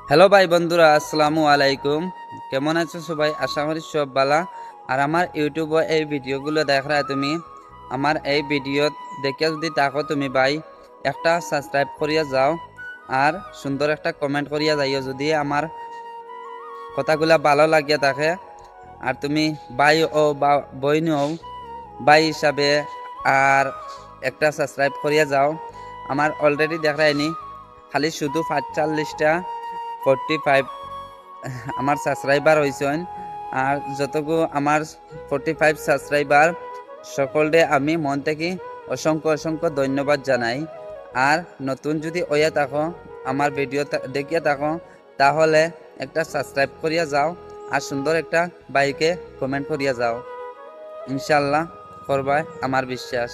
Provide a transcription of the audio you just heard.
Hello ভাই বন্ধুরা, আসসালামু আলাইকুম। কেমন আছো সবাই? আশা করি সব ভালো। আর আমার ইউটিউবে এই ভিডিওগুলো দেখা তুমি আমার এই ভিডিও দেখে যদি থাকো তুমি ভাই একটা সাবস্ক্রাইব করিয়া যাও আর সুন্দর একটা কমেন্ট করিয়া যাইও যদি আমার কথাগুলা ভালো লাগিয়া থাকে। আর তুমি ভাই ও বা বইন হও ভাই হিসাবে আর একটা সাবস্ক্রাইব করিয়া যাও। আমার অলরেডি দেখায়নি, খালি শুধু 45টা 45 আমার সাবস্ক্রাইবার হয়েছেন। আর যতটুকু আমার 45 সাবস্ক্রাইবার সকলকে আমি মন থেকে অসংখ্য অসংখ্য ধন্যবাদ জানাই। আর নতুন যদি ওয়া থাকো আমার ভিডিও দেখিয়া থাকো তাহলে একটা সাবস্ক্রাইব করিয়া যাও আর সুন্দর একটা বাইকে কমেন্ট করিয়া যাও। ইনশাল্লাহ করবাই আমার বিশ্বাস।